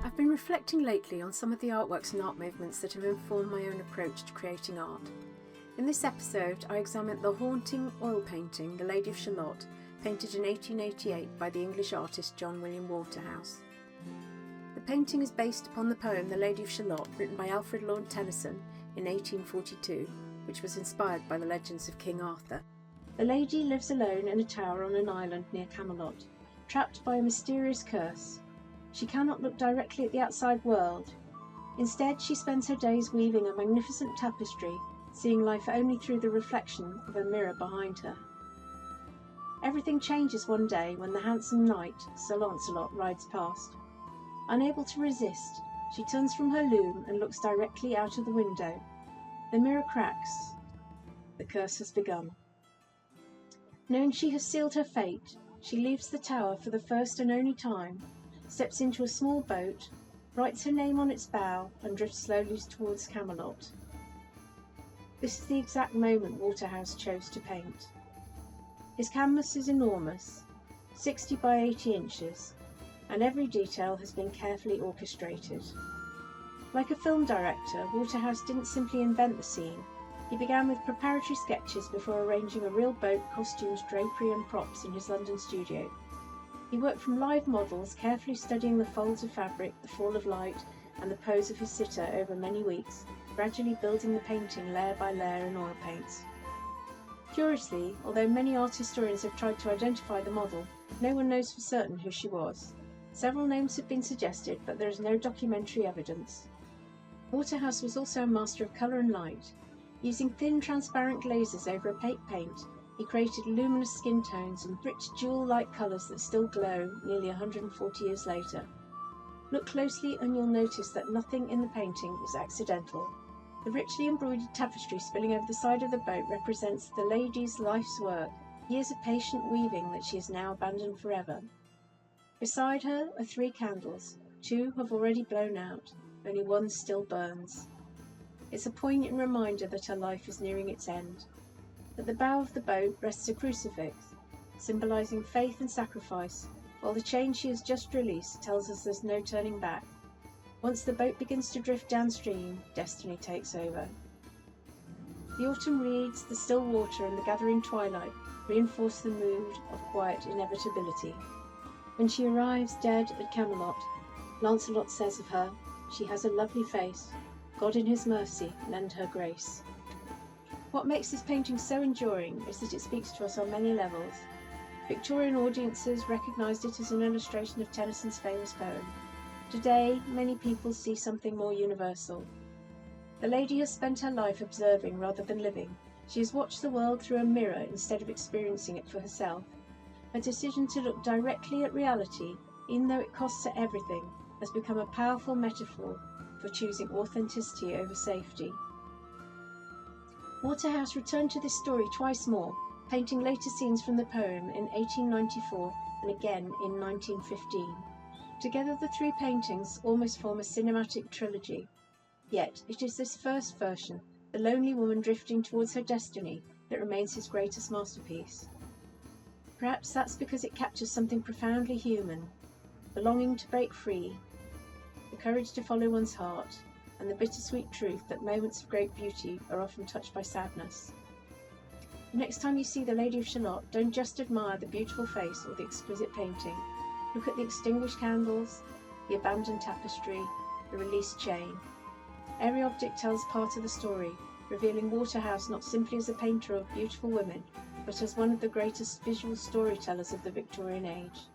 I've been reflecting lately on some of the artworks and art movements that have informed my own approach to creating art. In this episode, I examine the haunting oil painting, The Lady of Shalott, painted in 1888 by the English artist William Waterhouse. The painting is based upon the poem The Lady of Shalott, written by Alfred Tennyson in 1842, which was inspired by the legends of King Arthur. The lady lives alone in a tower on an island near Camelot, trapped by a mysterious curse. She cannot look directly at the outside world. Instead, she spends her days weaving a magnificent tapestry, seeing life only through the reflection of a mirror behind her. Everything changes one day when the handsome knight, Sir Lancelot, rides past. Unable to resist, she turns from her loom and looks directly out of the window. The mirror cracks. The curse has begun. Knowing she has sealed her fate, she leaves the tower for the first and only time, steps into a small boat, writes her name on its bow, and drifts slowly towards Camelot. This is the exact moment Waterhouse chose to paint. His canvas is enormous, 60 by 80 inches, and every detail has been carefully orchestrated. Like a film director, Waterhouse didn't simply invent the scene. He began with preparatory sketches before arranging a real boat, costumes, drapery and props in his London studio. He worked from live models, carefully studying the folds of fabric, the fall of light, and the pose of his sitter over many weeks, gradually building the painting layer by layer in oil paints. Curiously, although many art historians have tried to identify the model, no one knows for certain who she was. Several names have been suggested, but there is no documentary evidence. Waterhouse was also a master of colour and light. Using thin, transparent glazes over opaque paint, he created luminous skin tones and rich jewel-like colours that still glow nearly 140 years later. Look closely and you'll notice that nothing in the painting is accidental. The richly embroidered tapestry spilling over the side of the boat represents the lady's life's work, years of patient weaving that she has now abandoned forever. Beside her are 3 candles. 2 have already blown out, only 1 still burns. It's a poignant reminder that her life is nearing its end. At the bow of the boat rests a crucifix, symbolising faith and sacrifice, while the chain she has just released tells us there's no turning back. Once the boat begins to drift downstream, destiny takes over. The autumn reeds, the still water and the gathering twilight reinforce the mood of quiet inevitability. When she arrives dead at Camelot, Lancelot says of her, "She has a lovely face. God in his mercy lend her grace." What makes this painting so enduring is that it speaks to us on many levels. Victorian audiences recognised it as an illustration of Tennyson's famous poem. Today, many people see something more universal. The lady has spent her life observing rather than living. She has watched the world through a mirror instead of experiencing it for herself. Her decision to look directly at reality, even though it costs her everything, has become a powerful metaphor for choosing authenticity over safety. Waterhouse returned to this story twice more, painting later scenes from the poem in 1894 and again in 1915. Together the 3 paintings almost form a cinematic trilogy. Yet it is this first version, the lonely woman drifting towards her destiny, that remains his greatest masterpiece. Perhaps that's because it captures something profoundly human, the longing to break free, the courage to follow one's heart, and the bittersweet truth that moments of great beauty are often touched by sadness. The next time you see The Lady of Shalott, don't just admire the beautiful face or the exquisite painting. Look at the extinguished candles, the abandoned tapestry, the released chain. Every object tells part of the story, revealing Waterhouse not simply as a painter of beautiful women, but as one of the greatest visual storytellers of the Victorian age.